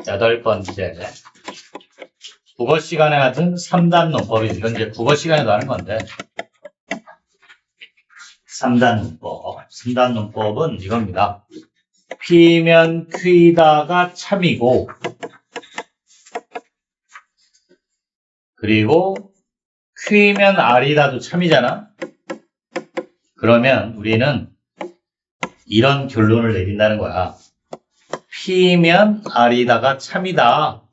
8번째. 국어 시간에 같은 3단 논법이 이건 이제 국어 시간에도 하는 건데 3단 논법. 3단 논법은 이겁니다. P면 Q다가 참이고 그리고 Q면 R이다도 참이잖아. 그러면 우리는 이런 결론을 내린다는 거야. P면 R이다가 참이다.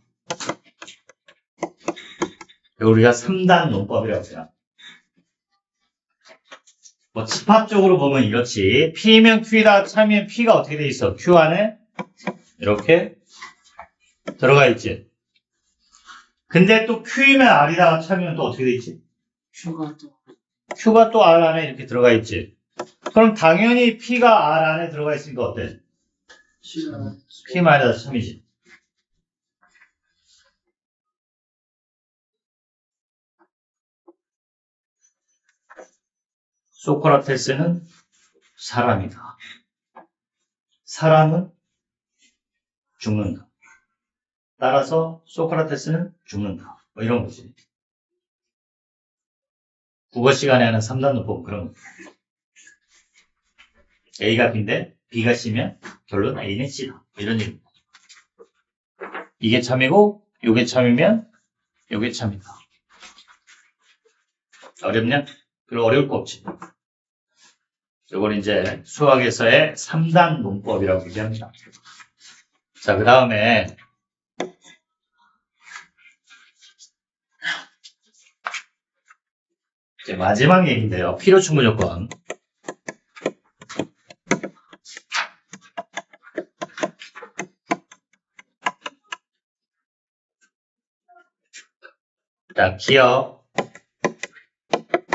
우리가 3단 논법이라고 해요. 뭐 집합적으로 보면 이렇지. P면 Q다 참이면 P가 어떻게 돼 있어? Q 안에 이렇게 들어가 있지. 근데 또 Q면 R이다가 참이면 또 어떻게 돼 있지? Q가 또 R 안에 이렇게 들어가 있지. 그럼 당연히 P가 R 안에 들어가 있으니까 어때? P 마이너스 참이지. 소크라테스는 사람이다. 사람은 죽는다. 따라서 소크라테스는 죽는다. 뭐 이런 거지. 국어 시간에 하는 3단 논법 그런 거. A가 B인데 B가 C면 결론 A는 C다. 이런 얘기입니다. 이게 참이고 요게 참이면 요게 참이다. 어렵냐? 별로 어려울 거 없지. 요걸 이제 수학에서의 3단 논법이라고 얘기합니다. 자, 그 다음에 이제 마지막 얘기인데요. 필요 충분 조건. 자, 기억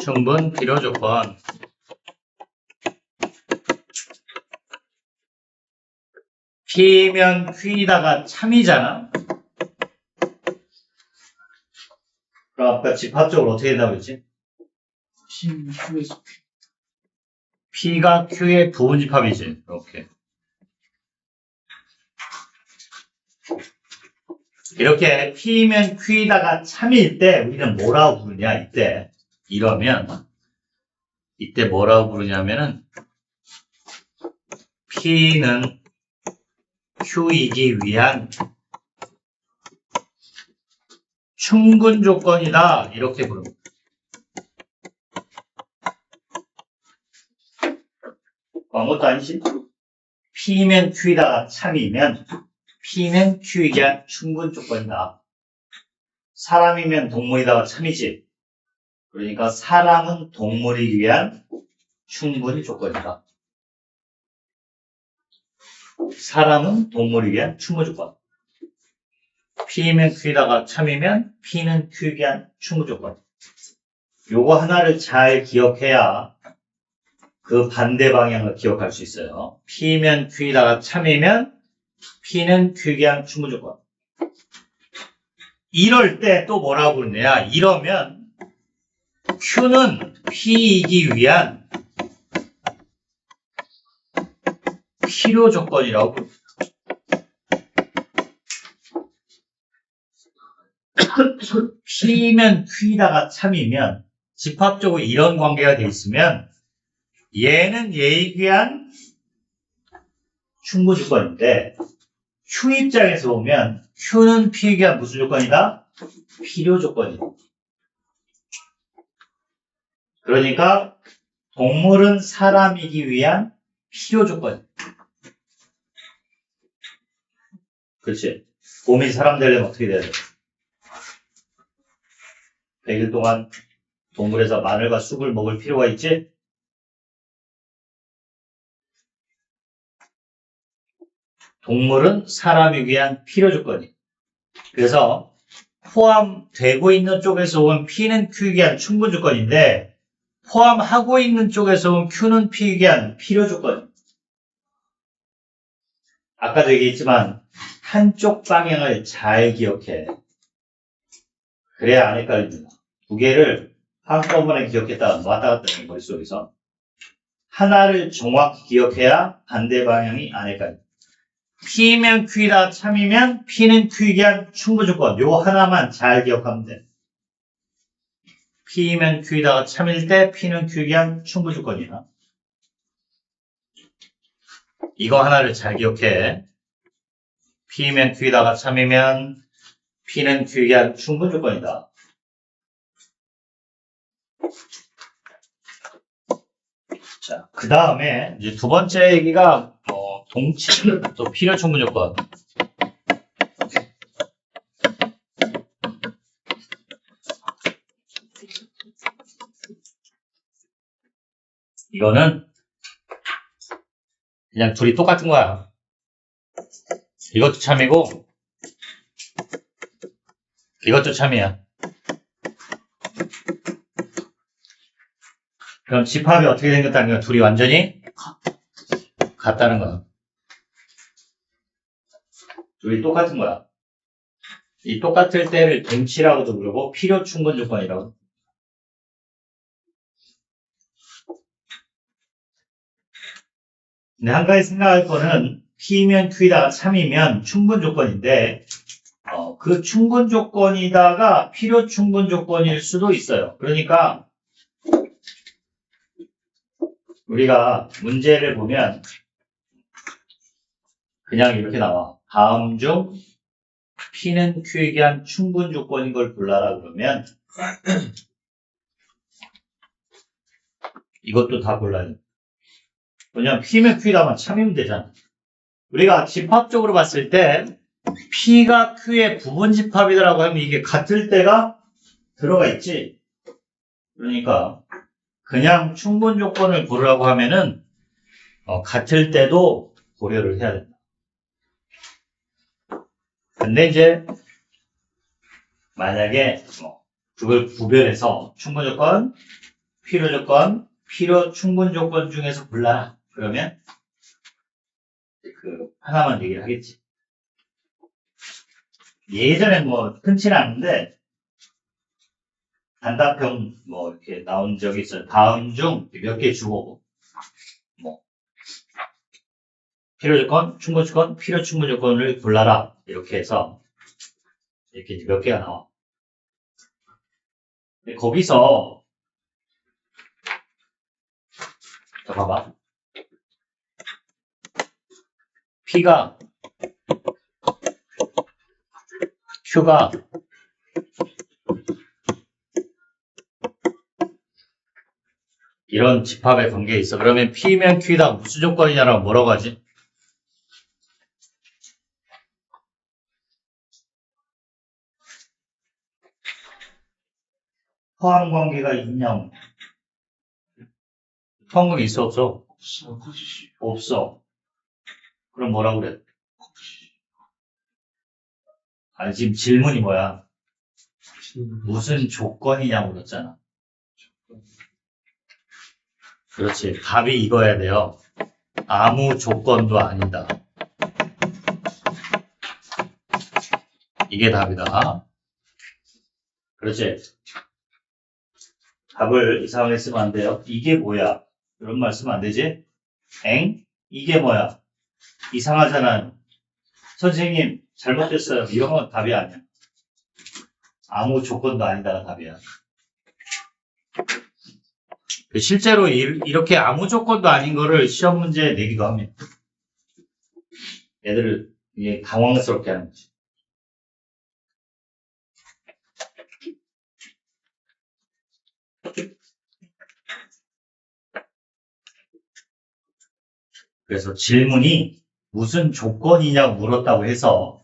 충분 필요 조건. P면 Q다가 참이잖아. 그럼 아까 집합적으로 어떻게 된다고 그랬지? P가 Q의 부분집합이지. 이렇게. 이렇게 P면 Q다가 참일 때 우리는 뭐라고 부르냐? 이때 이러면 이때 뭐라고 부르냐면은 P는 Q이기 위한 충분 조건이다. 이렇게 부릅니다. 아무것도 아니지? P면 Q다가 참이면 P는 Q이기 위한 충분 조건이다. 사람이면 동물이다가 참이지. 그러니까 사람은 동물이기 위한 충분 조건이다. 사람은 동물이기 위한 충분 조건. P면 Q다가 참이면 P는 Q이기 위한 충분 조건. 요거 하나를 잘 기억해야 그 반대 방향을 기억할 수 있어요. P면 Q다가 참이면 P는 Q이기 위한 충분 조건. 이럴 때 또 뭐라고 부르냐? 이러면 Q는 P이기 위한 필요 조건이라고 부릅니다. P면 Q다가 참이면 집합적으로 이런 관계가 돼 있으면 얘는 얘에 위한 충분 조건인데 Q 입장에서 보면 Q는 P에 위한 무슨 조건이다? 필요 조건이다. 그러니까 동물은 사람이기 위한 필요 조건. 그렇지? 곰이 사람 되려면 어떻게 돼야 돼? 100일 동안 동물에서 마늘과 쑥을 먹을 필요가 있지? 동물은 사람이기 위한 필요 조건이. 그래서 포함되고 있는 쪽에서 온 P는 Q이기 위한 충분 조건인데 포함하고 있는 쪽에서 온 Q는 P이기 위한 필요 조건. 아까도 얘기했지만 한쪽 방향을 잘 기억해. 그래야 안 헷갈립니다. 두 개를 한꺼번에 기억했다가 왔다 갔다 하는 머릿속에서 하나를 정확히 기억해야 반대 방향이 안 헷갈립니다. P면 Q이다 참이면 P는 Q이게 한 충분조건. 요 하나만 잘 기억하면 돼. P면 Q이다가 참일 때 P는 Q이게 한 충분조건이야. 이거 하나를 잘 기억해. P면 Q이다가 참이면 P는 Q이게 한 충분조건이다. 자, 그 다음에 이제 두 번째 얘기가 동치 또 필요 충분조건. 이거는 그냥 둘이 똑같은 거야. 이것도 참이고 이것도 참이야. 그럼 집합이 어떻게 생겼다는 거야? 둘이 완전히 같다는 거야. 둘이 똑같은 거야. 이 똑같을 때를 동치라고도 부르고 필요 충분 조건이라고. 근데 한 가지 생각할 거는 P면 Q이다가 참이면 충분 조건인데 그 충분 조건이다가 필요 충분 조건일 수도 있어요. 그러니까 우리가 문제를 보면 그냥 이렇게 나와. 다음 중 P는 Q에게 한 충분 조건인 걸 골라라 그러면 이것도 다 골라야 돼. 왜냐면 P면 Q다만 참이면 되잖아. 우리가 집합적으로 봤을 때 P가 Q의 부분 집합이라고 하면 이게 같을 때가 들어가 있지. 그러니까 그냥 충분 조건을 고르라고 하면은 같을 때도 고려를 해야 된다. 근데 이제 만약에 그걸 구별해서 충분 조건, 필요 조건, 필요 충분 조건 중에서 골라라. 그러면 그 하나만 얘기를 하겠지. 예전에 흔치는 않은데 단답형 이렇게 나온 적이 있어요. 다음 중 몇 개 주고 필요 조건, 충분 조건, 필요 충분 조건을 골라라. 이렇게 해서 이렇게 몇 개가 나와. 근데 거기서 자 봐봐. P가 Q가 이런 집합의 관계에 있어. 그러면 P면 Q다 무슨 조건이냐라고 뭐라고 하지? 포함 관계가 있냐 없냐? 포함 관계 있어 없어? 없어. 그럼 뭐라고 그래? 아니 지금 질문이 뭐야? 무슨 조건이냐고 그랬잖아. 그렇지. 답이 이거야 돼요. 아무 조건도 아니다. 이게 답이다. 그렇지. 답을 이상하게 쓰면 안 돼요. 이게 뭐야? 이런 말 쓰면 안 되지? 엥? 이게 뭐야? 이상하잖아. 선생님 잘못됐어요. 이런 건 답이 아니야. 아무 조건도 아니다가 답이야. 실제로 이렇게 아무 조건도 아닌 거를 시험 문제에 내기도 합니다. 애들을 당황스럽게 하는 거지. 그래서 질문이 무슨 조건이냐고 물었다고 해서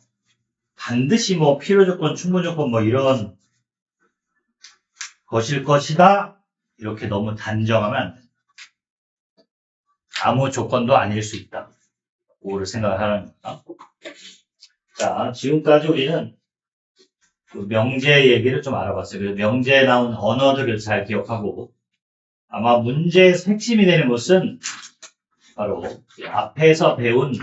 반드시 필요 조건, 충분 조건 이런 것일 것이다. 이렇게 너무 단정하면 안 돼. 아무 조건도 아닐 수 있다. 그거를 생각을 하는 거야. 자, 지금까지 우리는 그 명제 얘기를 좀 알아봤어요. 그래서 명제에 나온 언어들을 잘 기억하고 아마 문제에서 핵심이 되는 것은 바로 앞에서 배운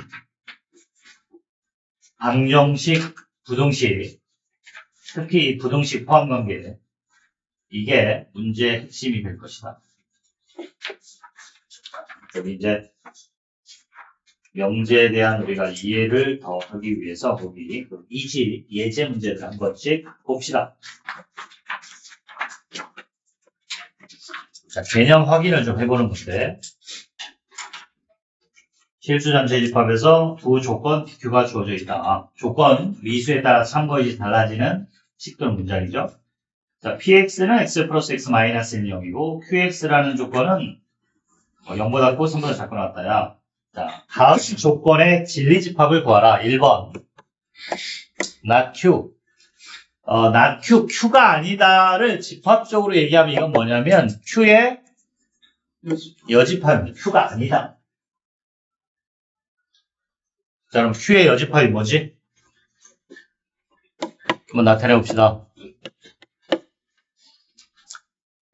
방정식, 부등식, 특히 부등식 포함관계 이게 문제의 핵심이 될 것이다. 여기 이제 명제에 대한 우리가 이해를 더 하기 위해서 우리 그 이지, 예제 문제를 한 번씩 봅시다. 자, 개념 확인을 좀 해보는 건데, 실수 전체 집합에서 두 조건 PQ가 주어져 있다. 조건, 미수에 따라 참고이지 달라지는 식별 문장이죠. 자, PX는 X 플러스 X 마이너스는 0이고, QX라는 조건은 0보다 크고 3보다 작고 나왔다야. 자, 다음 조건의 진리집합을 구하라. 1번. not Q. not Q, Q가 아니다를 집합적으로 얘기하면 이건 뭐냐면, Q의 여집합입니다. Q가 아니다. 자, 그럼 Q의 여집합이 뭐지? 한번 나타내 봅시다.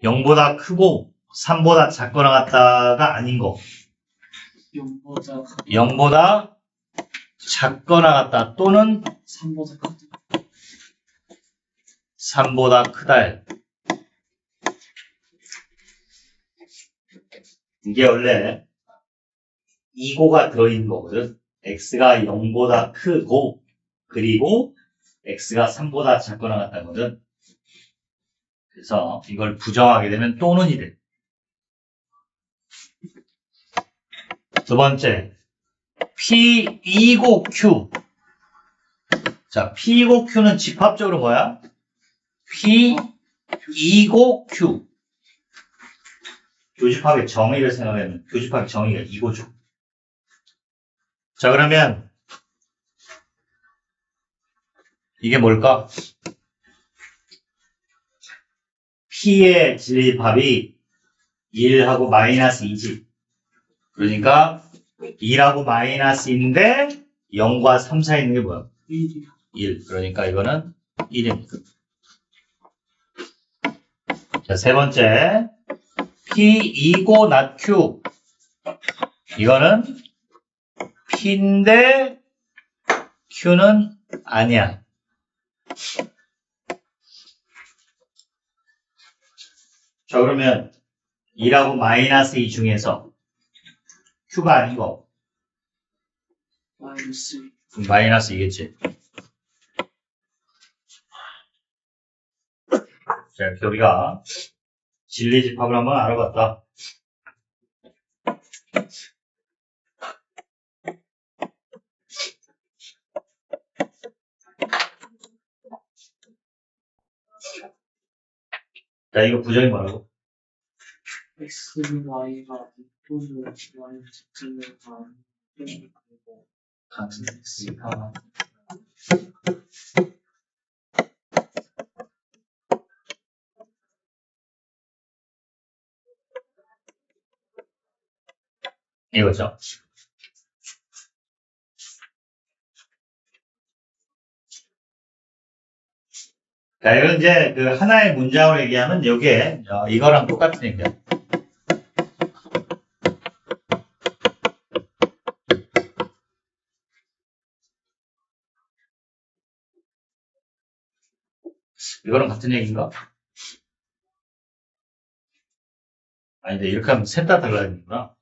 0보다 크고 3보다 작거나 같다가 아닌 거. 0보다 작거나 같다 또는 3보다 크다. 이게 원래 이고가 들어있는 거거든. x가 0보다 크고 그리고 x가 3보다 작거나 같다거든. 그래서 이걸 부정하게 되면 또는이 돼. 두 번째, P2고 Q. 자, P2고 Q는 집합적으로 뭐야? P2고 Q. 교집합의 정의를 생각하면 교집합의 정의가 이거죠. 자, 그러면 이게 뭘까? P의 진리집합이 1하고 마이너스 2지. 그러니까 2하고 마이너스인데 0과 3 사이에 있는 게 뭐야? 1. 그러니까 이거는 1입니다. 자, 세 번째. P2고 not Q. 이거는 P인데 Q는 아니야. 자, 그러면 2하고 마이너스 2 중에서 Q가 아닌 거. 마이너스 2겠지. 자, 이렇게 우리가 진리집합을 한번 알아봤다. 자, 이거 부정이 뭐라고? X는 Y가 또는 Y는 Z는 그리고 같은 X가 이거죠. 자, 이건 이제 그 하나의 문장으로 얘기하면 여기에 이거랑 똑같은 얘기야. 이거랑 같은 얘기인가? 아닌데 이렇게 하면 셋 다 달라지는구나.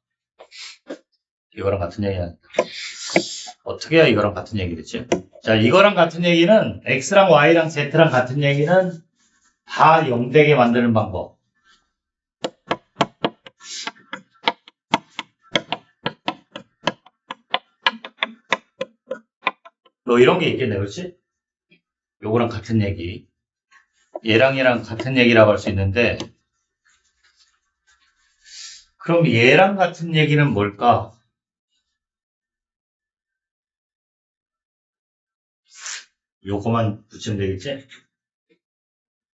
이거랑 같은 얘기야. 어떻게 해야 이거랑 같은 얘기 됐지? 자, 이거랑 같은 얘기는 X랑 Y랑 Z랑 같은 얘기는 다 0되게 만드는 방법. 너 이런 게 있겠네, 그렇지? 요거랑 같은 얘기. 얘랑 같은 얘기라고 할 수 있는데, 그럼 얘랑 같은 얘기는 뭘까? 요거만 붙이면 되겠지?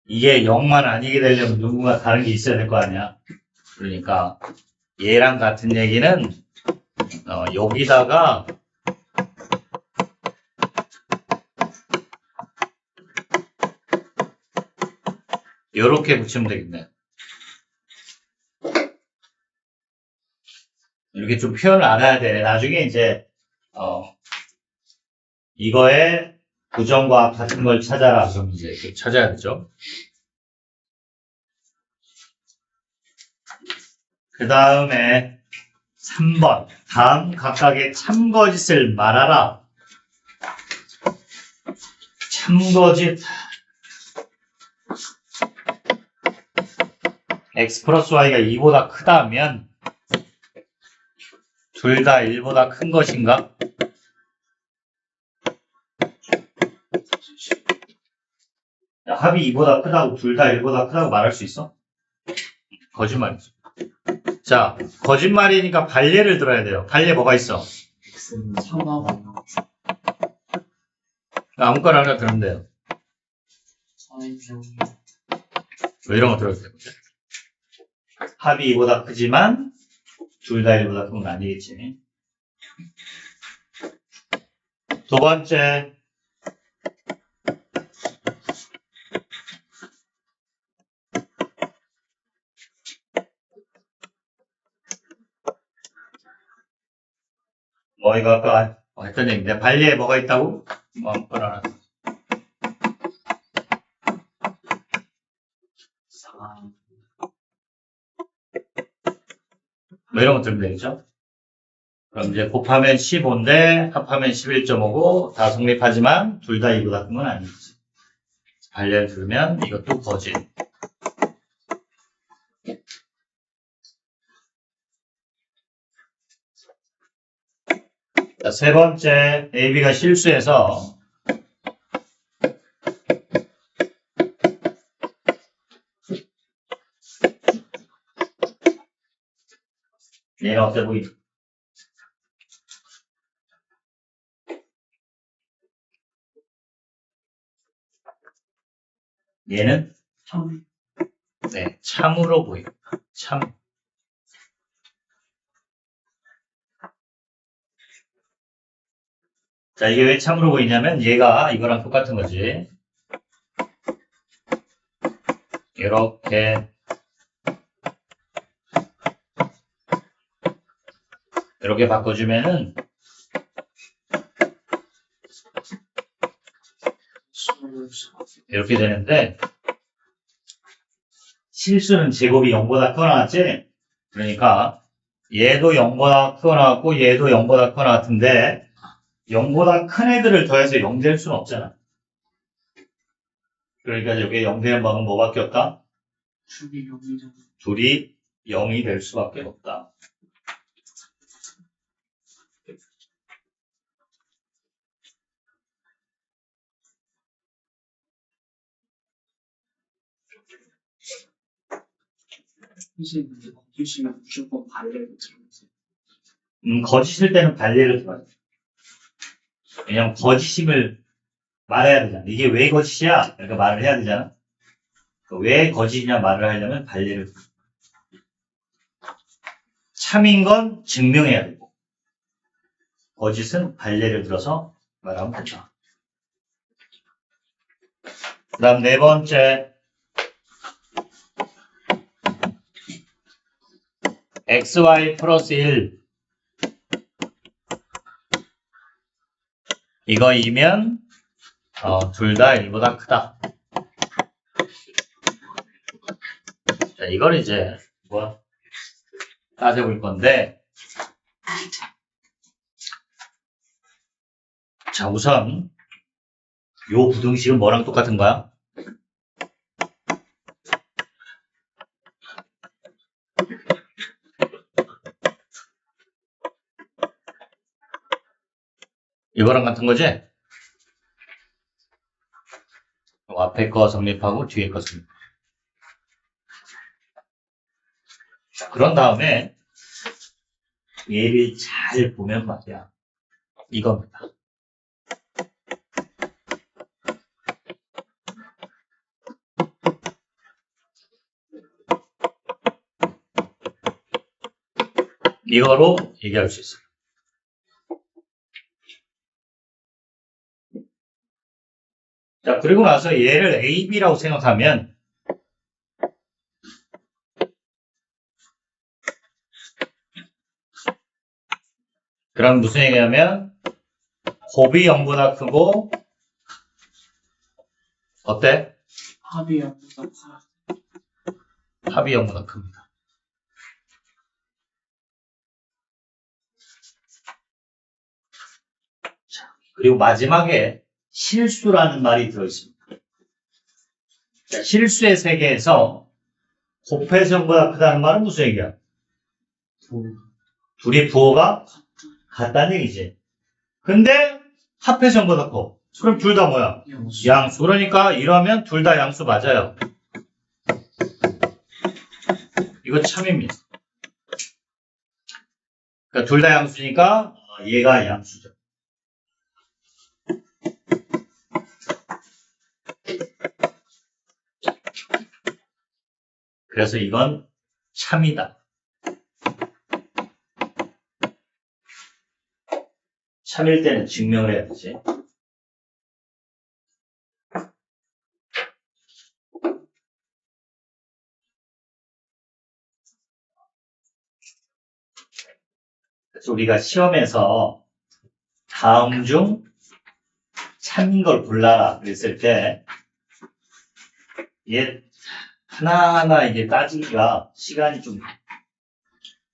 이게 0만 아니게 되려면 누군가 다른 게 있어야 될 거 아니야? 그러니까 얘랑 같은 얘기는 여기다가 요렇게 붙이면 되겠네. 이렇게 좀 표현을 알아야 돼. 나중에 이제 이거의 부정과 같은 걸 찾아라. 그럼 이제 이렇게 찾아야 되죠. 그 다음에 3번. 다음 각각의 참거짓을 말하라. 참거짓. x 플러스 y가 2보다 크다면 둘 다 1보다 큰 것인가? 야, 합이 2보다 크다고 둘 다 1보다 크다고 말할 수 있어? 거짓말이죠. 자, 거짓말이니까 반례를 들어야 돼요. 반례 뭐가 있어? x는 3하고 아무거나 하나 들으면 돼요. 4인 뭐 이런 거 들어도 되고. 합이 2보다 크지만 둘 다 1보다 큰 건 아니겠지. 두 번째. 이거 아까 했던 얘기인데, 반례에 뭐가 있다고? 뭐 아무거나 하나. 4 뭐 이런 거 들으면 되겠죠? 그럼 이제 곱하면 15인데 합하면 11.5고 다 성립하지만 둘 다 2보다 큰 건 아니지. 반례를 들으면 이것도 거짓. 자, 세 번째, AB가 실수해서 얘는 어때 보이죠? 얘는 3 네, 참으로 보입니다. 참. 자, 이게 왜 참으로 보이냐면 얘가 이거랑 똑같은 거지. 이렇게 바꿔주면은 이렇게 되는데 실수는 제곱이 0보다 크거나 같지? 그러니까 얘도 0보다 크거나 같고 얘도 0보다 크거나 같은데 0보다 큰 애들을 더해서 0 될 수는 없잖아. 그러니까 여기에 0 되는 방은 뭐밖에 없다? 둘이 0이잖아. 둘이 0이 될 수밖에 없다. 선생님 근데 거기시면 무조건 반례를 들으세요. 거짓일 때는 반례를 들어야 돼. 왜냐면 거짓임을 말해야 되잖아. 이게 왜 거짓이야? 그러니까 말을 해야 되잖아. 왜 거짓이냐 말을 하려면 반례를 들어. 참인 건 증명해야 되고 거짓은 반례를 들어서 말하면 된다. 그 다음 네 번째, xy 플러스 1 이거이면 둘 다 1보다 크다. 자, 이걸 이제 뭐 따져볼 건데, 자, 우선 요 부등식은 뭐랑 똑같은 거야? 이거랑 같은 거지? 앞에 거 성립하고 뒤에 거 성립. 자, 그런 다음에 얘를 잘 보면 말이야. 이겁니다. 이거로 얘기할 수 있어요. 자, 그리고 나서 얘를 A, B라고 생각하면 그럼 무슨 얘기냐면 곱이 0보다 크고 어때? 합이 0보다 커. 합이 0보다 큽니다. 그리고 마지막에 실수라는 말이 들어있습니다. 자, 실수의 세계에서 곱해성보다 크다는 말은 무슨 얘기야? 둘이 부호가 같다는 얘기지. 근데 합해성보다 커. 그럼 둘 다 뭐야? 양수. 그러니까 이러면 둘 다 양수 맞아요. 이거 참입니다. 그러니까 둘 다 양수니까 얘가 양수죠. 그래서 이건 참이다. 참일 때는 증명을 해야 되지. 그래서 우리가 시험에서 다음 중 참인 걸 골라라 그랬을 때 얘 하나하나 이게 따지기가 시간이 좀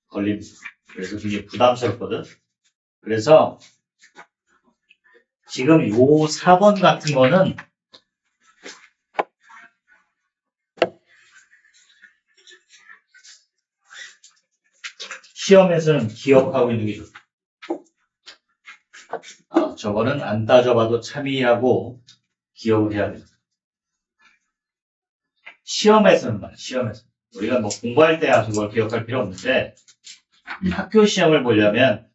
걸립니다. 그래서 되게 부담스럽거든. 그래서 지금 요 4번 같은 거는 시험에서는 기억하고 있는 게 좋다. 저거는 안 따져봐도 참이하고 기억을 해야 됩니다. 시험에서는 말이야, 시험에서. 우리가 뭐 공부할 때야 그걸 기억할 필요 없는데, 학교 시험을 보려면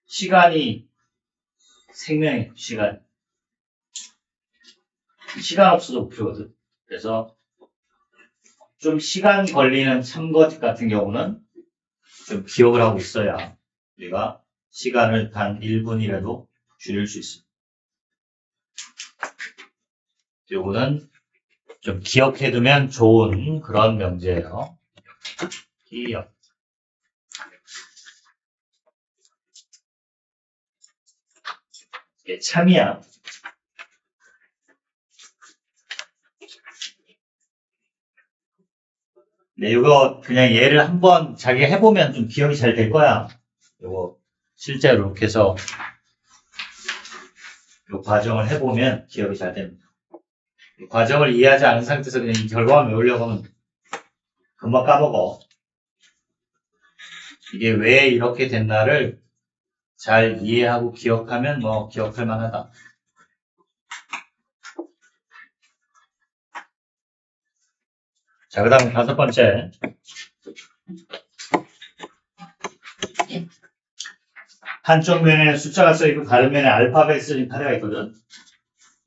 시간이 생명이에요, 시간. 시간 없어도 못 풀거든. 그래서 좀 시간 걸리는 참거 같은 경우는 좀 기억을 하고 있어야 우리가 시간을 단 1분이라도 줄일 수 있습니다. 요거는 좀 기억해두면 좋은 그런 명제예요. 기억. 이게 참이야. 네, 이거 그냥 얘를 한번 자기가 해보면 좀 기억이 잘 될 거야. 이거 실제로 이렇게 해서 이 과정을 해보면 기억이 잘 됩니다. 이 과정을 이해하지 않은 상태에서 그냥 이 결과만 외우려고 하면 금방 까먹어. 이게 왜 이렇게 됐나를 잘 이해하고 기억하면 뭐 기억할 만하다. 자, 그 다음 5번째. 한쪽 면에 숫자가 써있고 다른 면에 알파벳이 써진 카드가 있거든.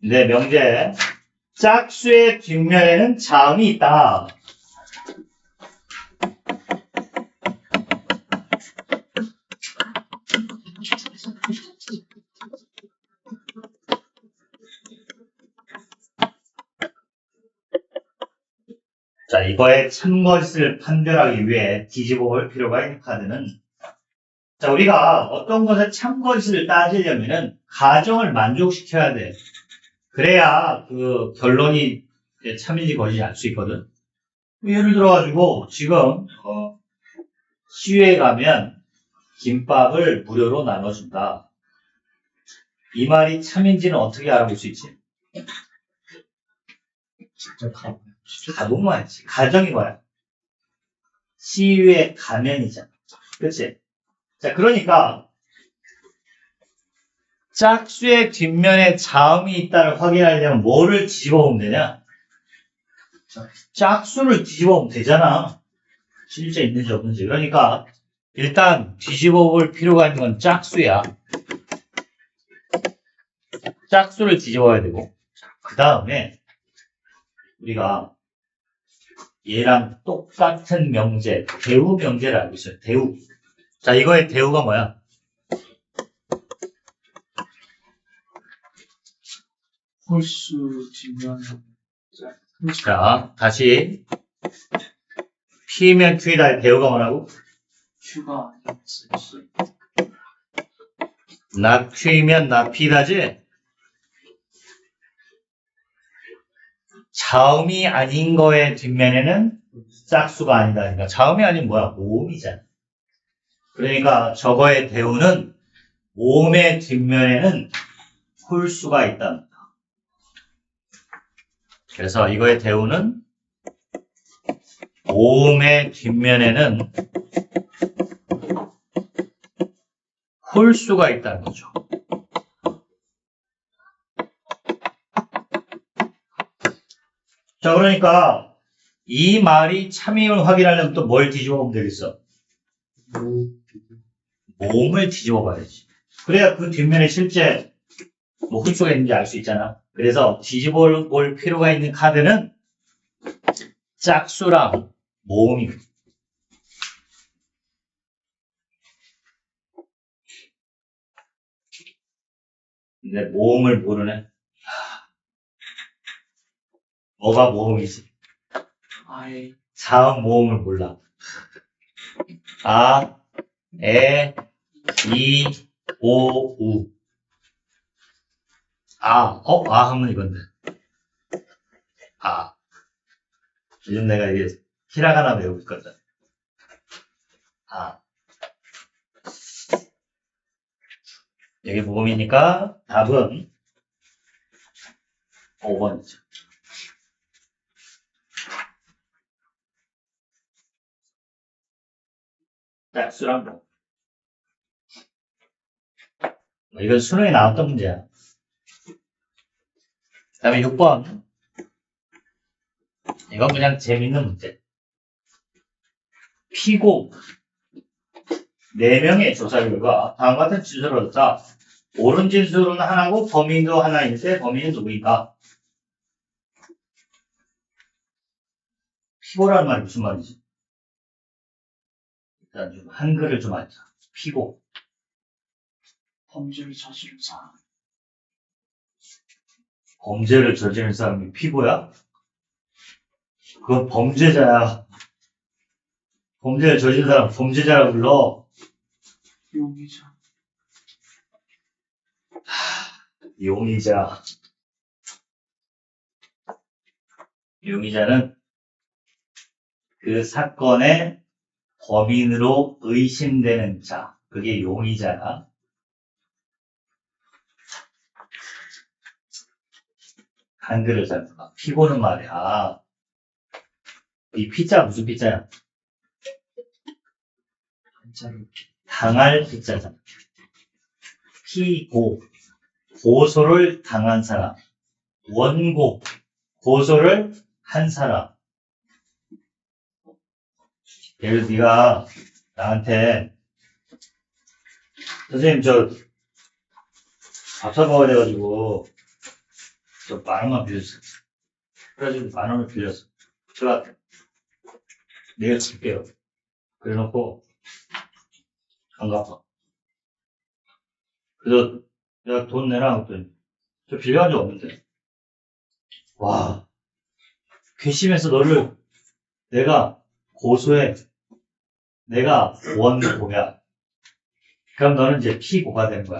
근데 명제 짝수의 뒷면에는 자음이 있다. 자, 이거의 참것을 판별하기 위해 뒤집어 볼 필요가 있는 카드는, 자, 우리가 어떤 것의 참것을 따지려면은 가정을 만족시켜야 돼. 그래야 그 결론이 참인지 거짓인지 알 수 있거든. 예를 들어가지고 지금 시유에 가면 김밥을 무료로 나눠준다. 이 말이 참인지는 어떻게 알아볼 수 있지? 진짜 가보면 알지. 가정이 뭐야? 시유에 가면이잖아. 그치? 자, 그러니까 짝수의 뒷면에 자음이 있다를 확인하려면 뭐를 뒤집어 보면 되냐? 짝수를 뒤집어 보면 되잖아. 실제 있는지 없는지. 그러니까 일단 뒤집어 볼 필요가 있는 건 짝수야. 짝수를 뒤집어야 되고, 그 다음에 우리가 얘랑 똑같은 명제, 대우 명제를 알고 있어요. 대우. 자, 이거의 대우가 뭐야? 홀수 뒷면 자, 다시 P면 Q이다의 대우가 뭐라고? Q가 아니었어. not Q이면 not P다지? 자음이 아닌 거의 뒷면에는 짝수가 아니다. 그러니까 자음이 아닌 뭐야? 모음이잖아. 그러니까 저거의 대우는 모음의 뒷면에는 홀수가 있답니다. 그래서 이거의 대우는 모음의 뒷면에는 홀수가 있다는 거죠. 자, 그러니까 이 말이 참임을 확인하려면 또 뭘 뒤집어 보면 되겠어? 모음을 뒤집어 봐야지. 그래야 그 뒷면에 실제 뭐 홀수가 있는지 알 수 있잖아. 그래서 뒤집어 볼 필요가 있는 카드는 짝수랑 모음입니다. 근데 모음을 모르네. 뭐가 모음이지? 아예 자음 모음을 몰라. 아, 에, 이, 오, 우. 아 하면 이건데. 아. 요즘 내가 이게 히라가나 외우고 있거든. 아. 여기 모음이니까 답은 5번이죠. 짝수랑 모음. 이건 수능에 나왔던 문제야. 그 다음에 6번. 이건 그냥 재밌는 문제. 피고 4명의 조사 결과 다음과 같은 진술을 얻었다. 옳은 진술은 하나고 범인도 하나인데 범인은 누구인가? 피고라는 말이 무슨 말이지? 일단 좀 한글을 좀 알자. 피고. 범죄를 저지른 사람. 범죄를 저지른 사람이 피고야? 그건 범죄자야. 범죄를 저지른 사람 범죄자라고 불러. 용의자. 용의자. 용의자는 그 사건의 범인으로 의심되는 자. 그게 용의자야. 한글을 잘 몰라. 피고는 말이야. 이 피자 무슨 피자야? 한자로 당할 피자잖아. 피고. 고소를 당한 사람. 원고. 고소를 한 사람. 예를 들어 네가 나한테 선생님 저 밥 사 먹어야 돼가지고 저 10,000원만 빌렸어. 그래가지고 10,000원을 빌렸어. 제가 내일 줄게요. 그래놓고 안 갚아. 그래서 내가 돈 내라 그랬더니 저 빌려간 적 없는데. 와, 괘씸해서 너를 내가 고소해. 내가 원고야. 그럼 너는 이제 피고가 되는 거야.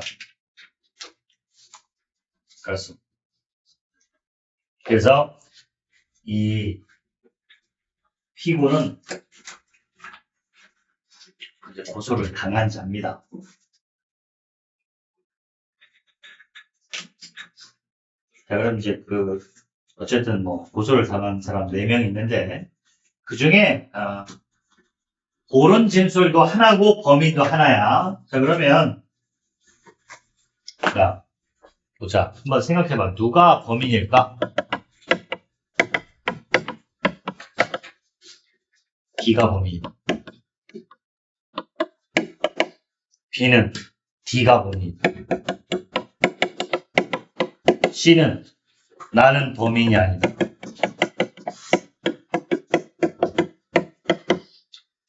그래서 이 피고는 이제 고소를 당한 자입니다. 자, 그럼 이제 어쨌든 고소를 당한 사람 4명 있는데, 그 중에, 옳은 진술도 하나고 범인도 하나야. 자, 그러면, 자, 보자. 한번 생각해봐. 누가 범인일까? B가 범인. B는 D가 범인. C는 나는 범인이 아니다.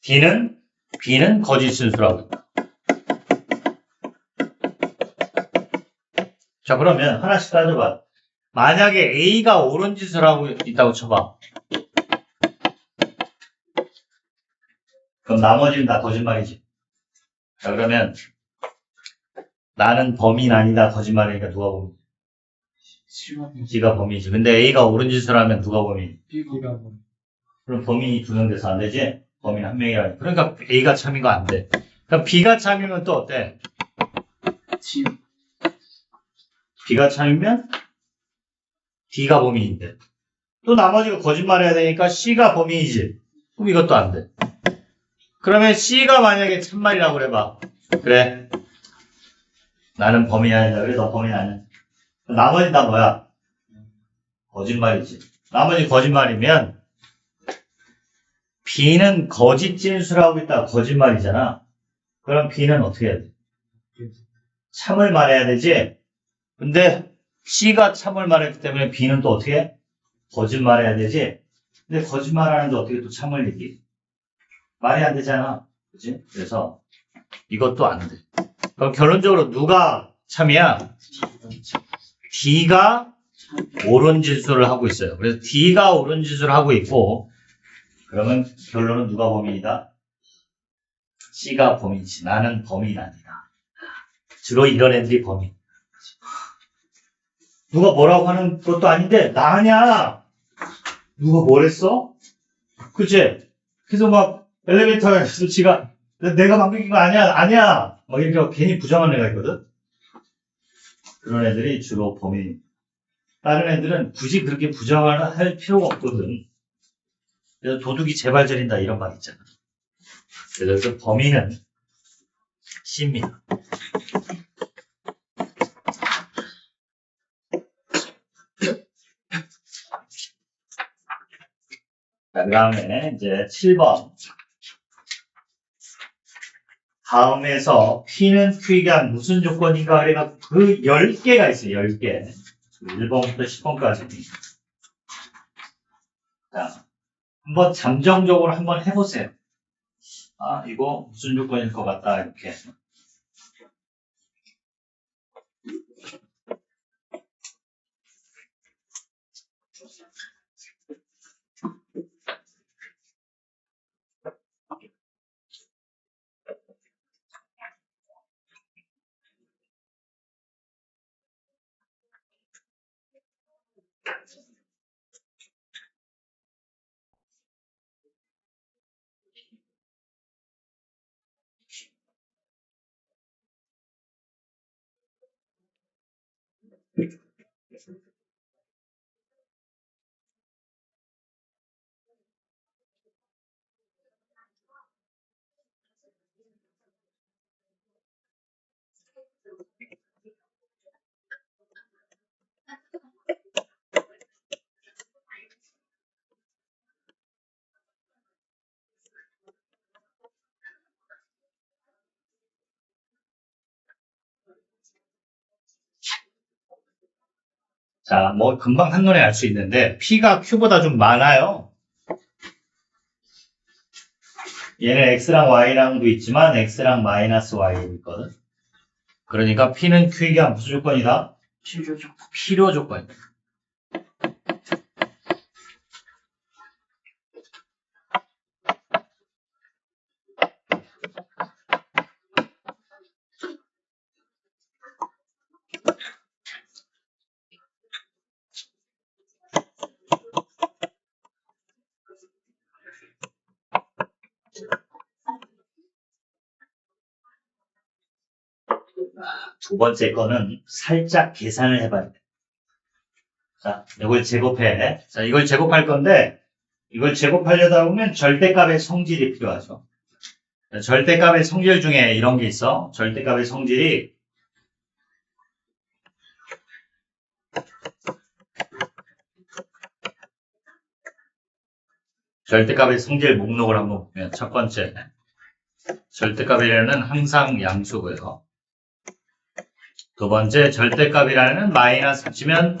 B는 거짓 진술하고 있다. 자, 그러면 하나씩 따져봐. 만약에 A가 옳은 짓을 하고 있다고 쳐봐. 그럼 나머지는 다 거짓말이지. 자, 그러면 나는 범인 아니다 거짓말이니까 누가 범인? G가 범인이지. 근데 A가 옳은 짓을 하면 누가 범인? B가 범인. 그럼 범인이 2명 돼서 안 되지? 범인 1명이라. 그러니까 A가 참인 거 안 돼. 그럼 B가 참이면 또 어때? 지 B가 참이면 D가 범인인데. 또 나머지가 거짓말해야 되니까 C가 범인이지. 그럼 이것도 안 돼. 그러면 C가 만약에 참말이라고 그래봐. 그래. 나는 범인이 아니다. 그래, 너 범인 아니야. 나머지 다 뭐야? 거짓말이지. 나머지 거짓말이면 B는 거짓 진술하고 있다. 거짓말이잖아. 그럼 B는 어떻게 해야 돼? 참을 말해야 되지? 근데 C가 참을 말했기 때문에 B는 또 어떻게 해? 거짓말해야 되지? 근데 거짓말하는데 어떻게 또 참을 얘기? 말이 안 되잖아. 그치? 그래서 이것도 안 돼. 그럼 결론적으로 누가 참이야? D가 옳은 진술을 하고 있어요. 그래서 D가 옳은 진술을 하고 있고, 그러면 결론은 누가 범인이다? C가 범인이지. 나는 범인 아니다. 주로 이런 애들이 범인. 누가 뭐라고 하는 것도 아닌데 나 아니야. 누가 뭐랬어? 그치? 그래서 막 엘리베이터에서 지가 내가 방귀 낀 거 아니야. 막 이렇게 괜히 부정한 애가 있거든. 그런 애들이 주로 범인. 다른 애들은 굳이 그렇게 부정을 할 필요가 없거든. 그래서 도둑이 재발 저린다 이런 말 있잖아. 그래서 범인은 C입니다. 자, 그 다음에 이제 7번. 다음에서 P는 Q에게 한 무슨 조건인가 해가 그 10개가 있어요. 10개. 1번부터 10번까지. 자, 한번 잠정적으로 한번 해보세요. 아, 이거 무슨 조건일 것 같다. 이렇게. 자, 뭐 금방 한눈에 알 수 있는데 P가 Q보다 좀 많아요. 얘는 X랑 Y랑도 있지만 X랑 마이너스 Y 있거든. 그러니까 P는 Q에게 한 무슨 조건이다? 필요 조건이다. 두 번째 거는 살짝 계산을 해봐야 돼. 자, 이걸 제곱해. 자, 이걸 제곱할 건데, 이걸 제곱하려다 보면 절대값의 성질이 필요하죠. 자, 절대값의 성질 중에 이런 게 있어. 절대값의 성질이 절대값의 성질 목록을 한번 보면 첫 번째, 절대값이라는 항상 양수고요. 두 번째, 절대값이라는 마이너스 붙이면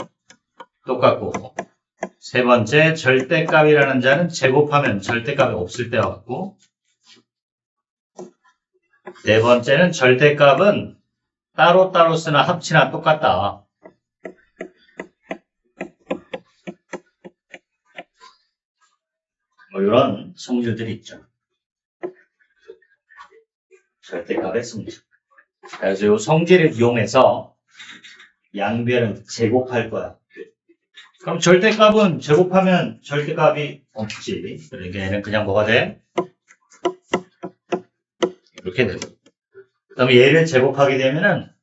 똑같고, 세 번째, 절대값이라는 자는 제곱하면 절대값이 없을 때와 같고, 네 번째는 절대값은 따로따로 쓰나 합치나 똑같다. 뭐 이런 성질들이 있죠. 절대값의 성질. 그래서 이 성질을 이용해서 양변을 제곱할 거야. 그럼 절대값은 제곱하면 절대값이 없지. 그러니까 얘는 그냥 뭐가 돼? 이렇게 되고. 그 다음에 얘를 제곱하게 되면은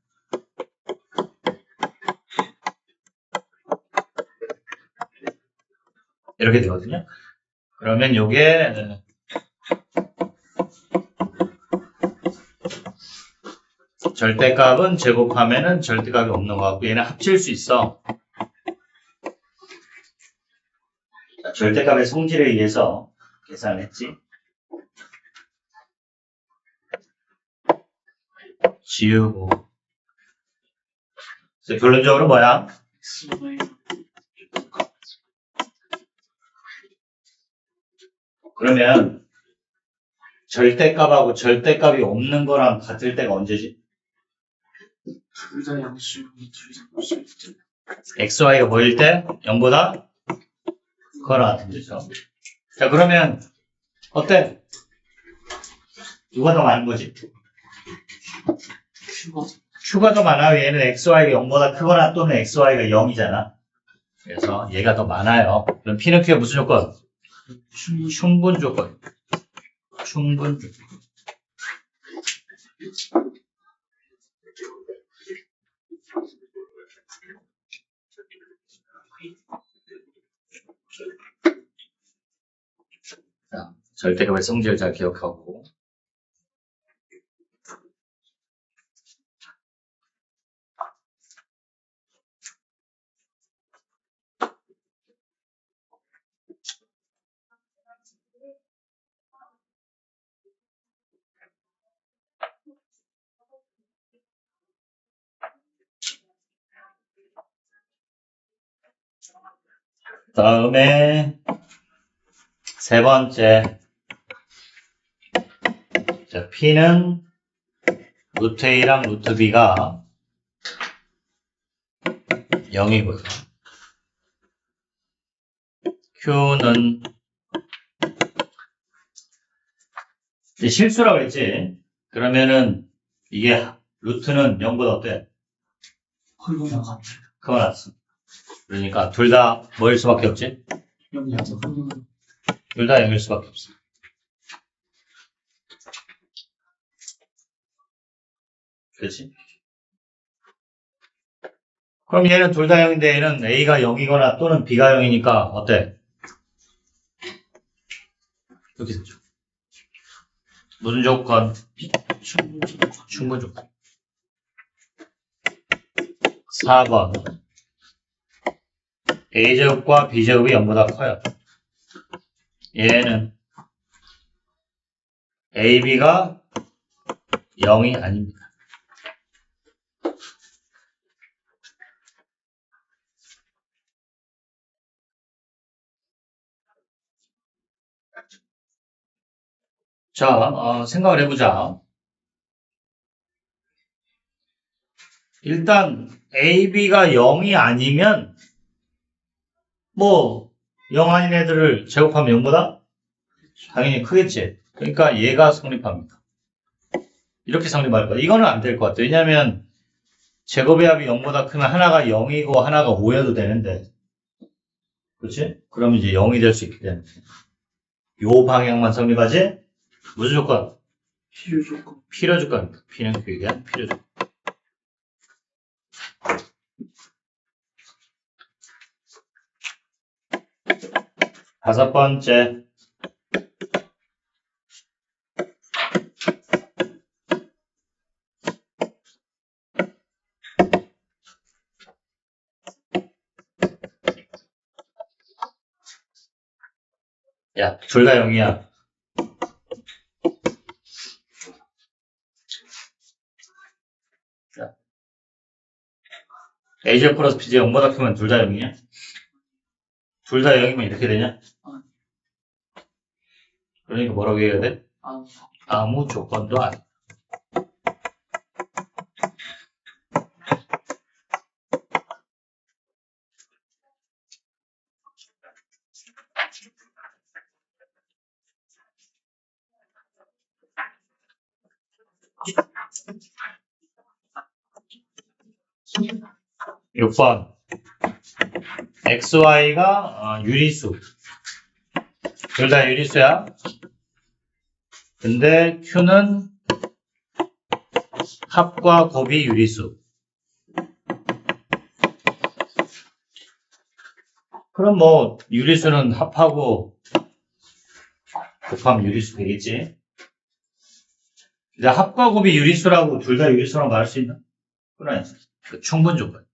이렇게 되거든요. 그러면 요게 절대값은 제곱하면은 절대값이 없는 것 같고 얘는 합칠 수 있어. 자, 절대값의 성질에 의해서 계산을 했지. 지우고. 그래서 결론적으로 뭐야? xy 그러면 절대값하고 절대값이 없는 거랑 같을 때가 언제지? 둘다 양수고 둘다 무수일 때 xy가 뭐일 때? 0보다 그거랑 같은 거죠. 자, 그러면 어때? 누가 더 많은 거지? 큐가 q가 더 많아요. 얘는 xy가 0보다 크거나 또는 xy가 0이잖아. 그래서 얘가 더 많아요. 그럼 p는 q의 무슨 조건? 충분 조건. 충분 조건. 자, 절대값의 성질을 잘 기억하고. 다음에 세 번째. 자, p는 루트 a랑 루트 b가 0이고요. q는 이제 실수라고 했지. 그러면은 이게 루트는 0보다 어때? 헐거나 같아 그거 났어. 그러니까 둘 다 뭐일 수밖에 없지? 여기 약간 헐거나 둘 다 0일 수밖에 없어. 그렇지? 그럼 얘는 둘 다 0인데 얘는 a가 0이거나 또는 b가 0이니까 어때? 이렇게 되죠. 무슨 조건? 충분 조건. 4번. a제곱과 b제곱이 0보다 커요. 얘는 ab가 0이 아닙니다. 자, 생각을 해보자. 일단 ab가 0이 아니면 뭐 0 아닌 애들을 제곱하면 0보다 당연히 크겠지. 그러니까 얘가 성립합니다. 이렇게 성립할 거야. 이거는 안 될 것 같아. 왜냐면 제곱의 합이 0보다 크면 하나가 0이고 하나가 5여도 되는데 그렇지? 그러면 이제 0이 될 수 있기 때문에 요 방향만 성립하지? 무슨 조건? 필요 조건 필요 조건입니다. P는 Q에 대한 필요 조건. 다섯 번째. 야, 둘 다 0이야. 자, A제곱 플러스 B제곱 0보다 크면 둘 다 0이냐? 둘 다 0이면 이렇게 되냐? 그러니까 뭐라고 해야 돼? 아무 조건도 아니야. 육 번 XY가 유리수. 둘 다 유리수야. 근데 Q는 합과 곱이 유리수. 그럼 뭐 유리수는 합하고 곱하면 유리수 되겠지. 이제 합과 곱이 유리수라고 둘 다 유리수라고 말할 수 있나? 그건 아니지. 그 충분 조건.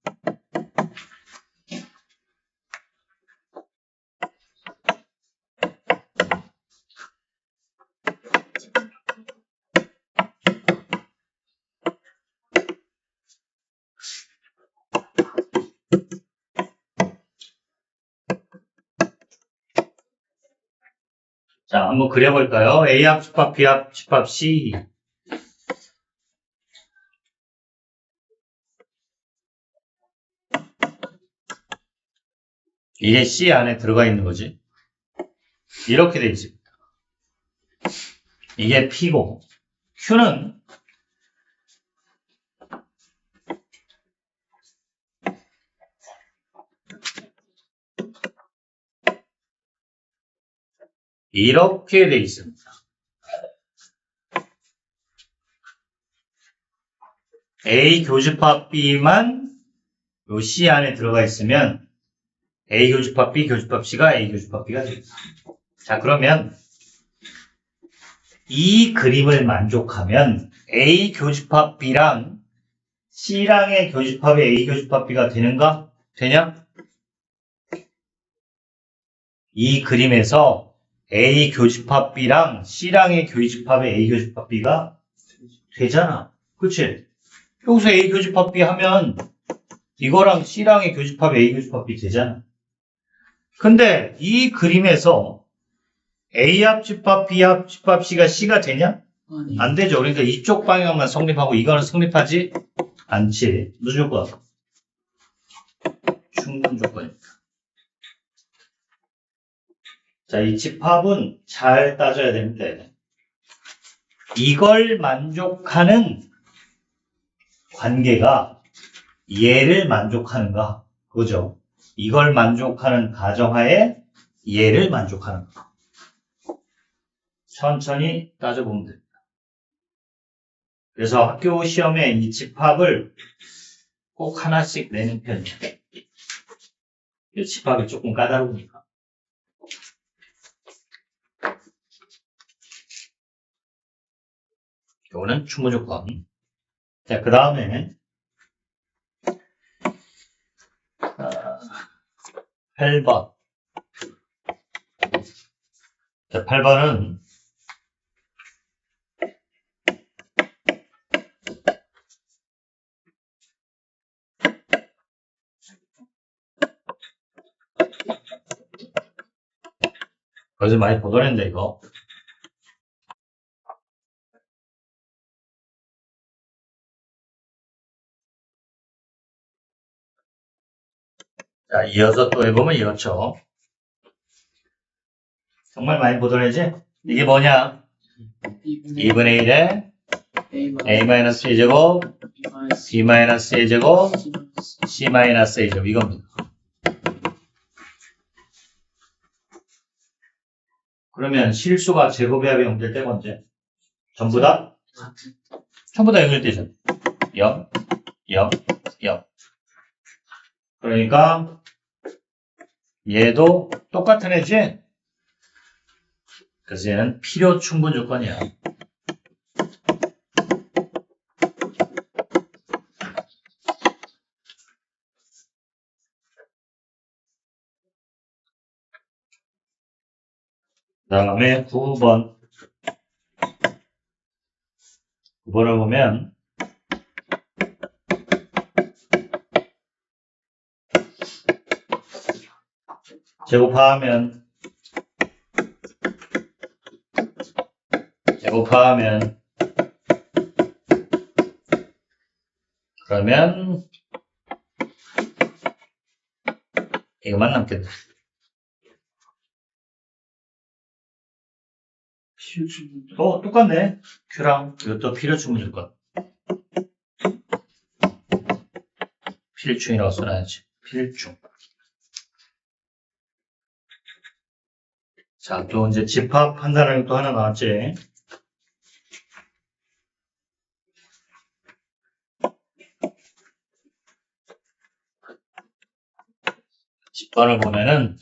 자, 한번 그려볼까요? A합 집합, B합 집합 C. 이게 C 안에 들어가 있는 거지. 이렇게 돼 있습니다. 이게 P고, Q는 이렇게 돼 있습니다. A 교집합 B만 요 C 안에 들어가 있으면 A 교집합 B 교집합 C가 A 교집합 B가 됩니다. 자, 그러면 이 그림을 만족하면 A 교집합 B랑 C랑의 교집합이 A 교집합 B가 되는가? 되냐? 이 그림에서 A 교집합 B랑 C랑의 교집합이 A 교집합 B가 되잖아. 그치? 여기서 A 교집합 B 하면 이거랑 C랑의 교집합이 A 교집합 B 되잖아. 근데 이 그림에서 A합 집합 B합 집합 C가 C가 되냐? 아니. 안 되죠. 그러니까 이쪽 방향만 성립하고 이거는 성립하지 않지. 무슨 조건? 충분 조건입니다. 자, 이 집합은 잘 따져야 되는데 이걸 만족하는 관계가 얘를 만족하는가? 그죠? 이걸 만족하는 가정하에 얘를 만족하는가? 천천히 따져보면 됩니다. 그래서 학교 시험에 이 집합을 꼭 하나씩 내는 편이에요. 이 집합이 조금 까다로우니까. 이거는 충분조건. 자, 그 다음에 8번. 자, 8번은 어제 많이 보더랬는데 이거. 자, 이어서 또 해보면 이렇죠. 정말 많이 보더래지? 이게 뭐냐? 2분의 1에 A-A제곱, B-A제곱, C-A제곱 이겁니다. 그러면 실수가 제곱합이 0될 때가 언제? 전부 다? 전부 다 0일 때죠. 0, 0, 0. 그러니까 얘도 똑같은 애지? 그래서 얘는 필요 충분 조건이야. 그 다음에 9번. 9번을 보면 제곱하면 그러면 이것만 남겠네. 똑같네. Q랑 이것도 필요 충분 조건. 필충이라고 써놔야지. 필충. 자, 또 이제 집합 판단하는 또 하나 나왔지. 10번을 보면은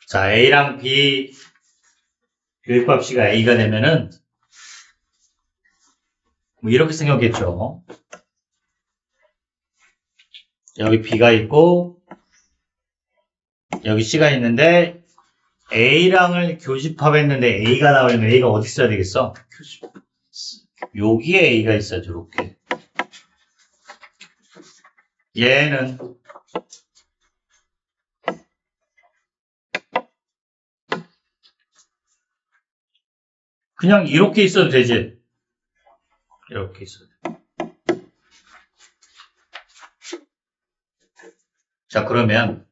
자, A랑 B 교집합씨가 A가 되면은 뭐 이렇게 생겼겠죠. 여기 B가 있고 여기 C가 있는데 A랑을 교집합했는데 A가 나오려면 A가 어디 있어야 되겠어? 교집. 여기에 A가 있어야죠. 이렇게. 얘는 그냥 이렇게 있어도 되지. 이렇게 있어도 돼. 자, 그러면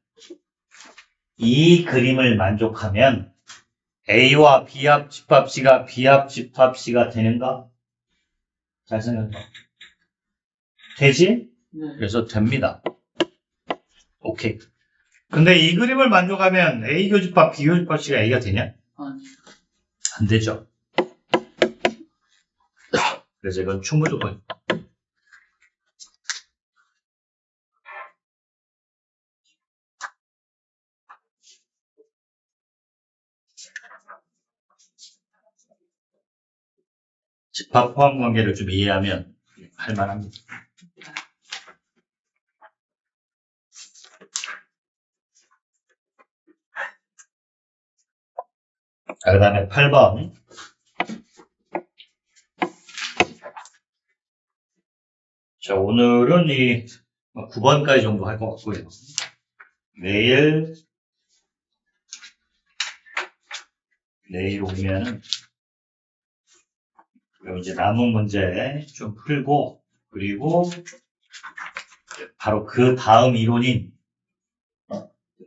이 그림을 만족하면 A와 B합 집합 C가 B합 집합 C가 되는가? 잘 생각해봐. 되지? 네. 그래서 됩니다. 오케이. 근데 이 그림을 만족하면 A 교집합 B 교집합 C가 A가 되냐? 아니. 안 되죠. 그래서 이건 충무조건. 집합 포함 관계를 좀 이해하면 할만합니다. 자, 그 다음에 8번. 자, 오늘은 이 9번까지 정도 할 것 같고요. 내일 오면은 이제 남은 문제 좀 풀고, 그리고 바로 그 다음 이론인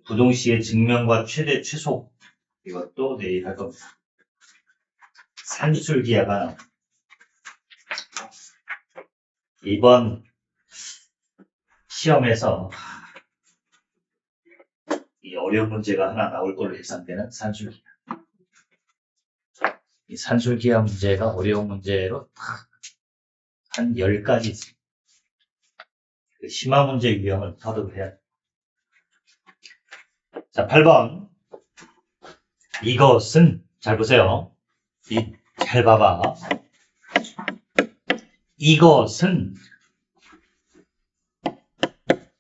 부동식의 증명과 최대 최소, 이것도 내일 할 겁니다. 산술기하가 이번 시험에서 이 어려운 문제가 하나 나올 걸로 예상되는 산술기하. 이 산술기하 문제가 어려운 문제로 한 10가지 있습니다. 그 심화 문제 유형을 터득해야 돼요. 자, 8번. 이것은, 잘 보세요. 잘 봐봐. 이것은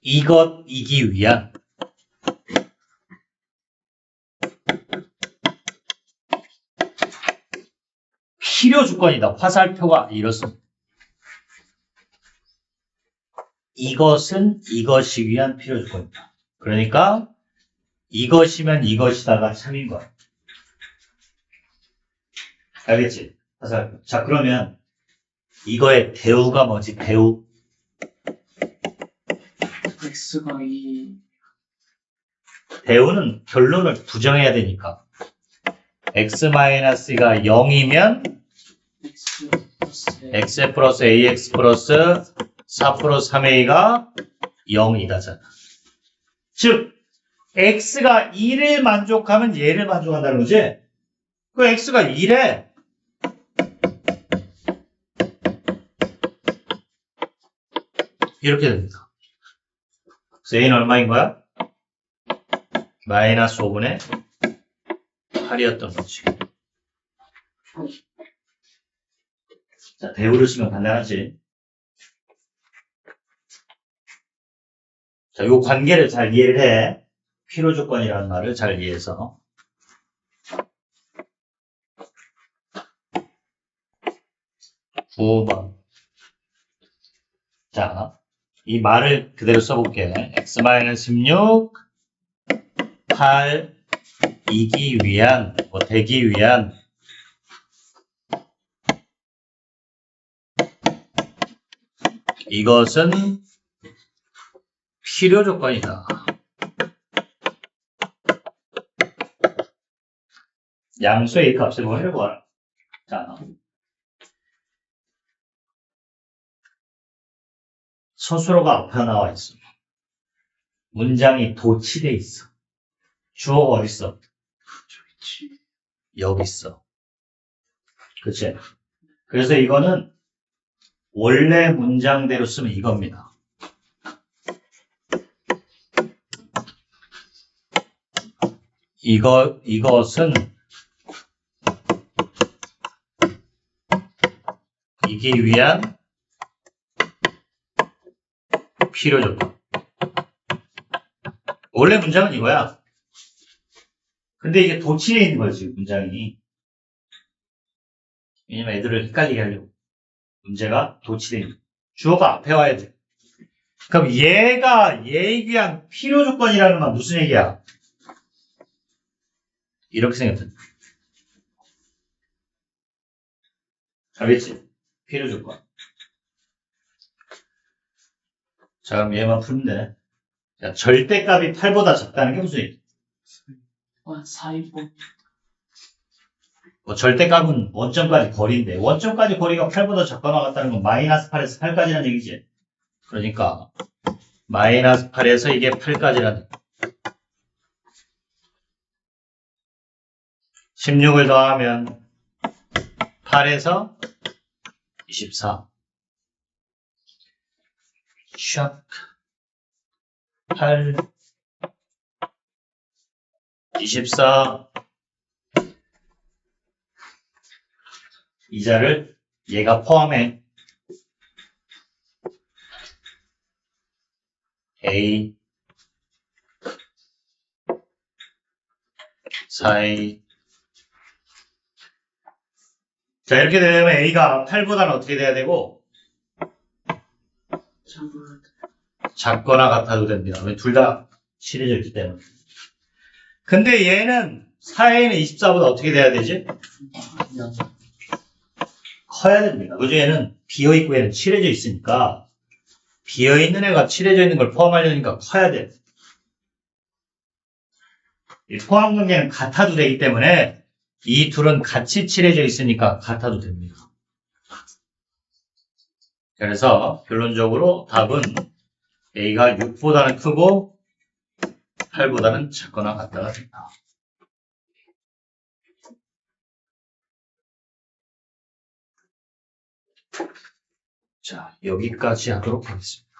이것이기 위한 필요 조건이다. 화살표가 이렇습니다. 이것은 이것이 위한 필요 조건이다. 그러니까 이것이면 이것이다가 참인 거야. 알겠지? 화살표. 자, 그러면 이거의 대우가 뭐지? 대우. X가 2. 대우는 결론을 부정해야 되니까. x-가 0이면 X 플러스 A. x 플러스 ax 플러스 4 플러스 3a가 0이다잖아. 즉, x가 2를 만족하면 얘를 만족한다는 거지? 그 x가 2래. 이렇게 됩니다. 그래서 a는 얼마인 거야? 마이너스 5분의 8이었던 거지. 자, 대우를 쓰면 간단하지. 자, 요 관계를 잘 이해를 해. 필요 조건이라는 말을 잘 이해해서. (9번) 자, 이 말을 그대로 써볼게. x-16 8 이기 위한, 되기 위한 이것은 필요 조건이다. 양수의 이 값을 뭐 해봐라. 자, 서술어가 앞에 나와 있어. 문장이 도치돼 있어. 주어가 어디 있어? 그렇지. 여기 있어. 그치? 그래서 이거는 원래 문장대로 쓰면 이겁니다. 이것은 이기 위한 필요 조건. 원래 문장은 이거야. 근데 이게 도치돼 있는 거지, 문장이. 왜냐면 애들을 헷갈리게 하려고. 문제가 도치돼 있는 거야. 주어가 앞에 와야 돼. 그럼 얘가 얘에 위한 필요 조건이라는 건 무슨 얘기야? 이렇게 생겼다. 알겠지? 필요 조건. 자, 그럼 얘만 풀면 되네. 자, 절대값이 8보다 작다는 게 무슨 얘기? 사이버. 뭐 절대값은 원점까지 거리인데 원점까지 거리가 8보다 작거나 같다는 건 마이너스 8에서 8까지라는 얘기지. 그러니까 마이너스 8에서 이게 8까지라는 16을 더하면 8에서 24 샥 8 24 이자를 얘가 포함해 A 4A 자 이렇게 되면 A가 8보다는 어떻게 돼야 되고 작거나 같아도 됩니다. 왜 둘 다 칠해져 있기 때문에. 근데 얘는 4A는 24보다 어떻게 돼야 되지? 커야 됩니다. 그죠? 얘는 비어있고 얘는 칠해져 있으니까 비어있는 애가 칠해져 있는 걸 포함하려니까 커야 돼. 이 포함 관계는 같아도 되기 때문에 이 둘은 같이 칠해져 있으니까 같아도 됩니다. 그래서 결론적으로 답은 A가 6보다는 크고 8보다는 작거나 같다가 된다. 자, 여기까지 하도록 하겠습니다.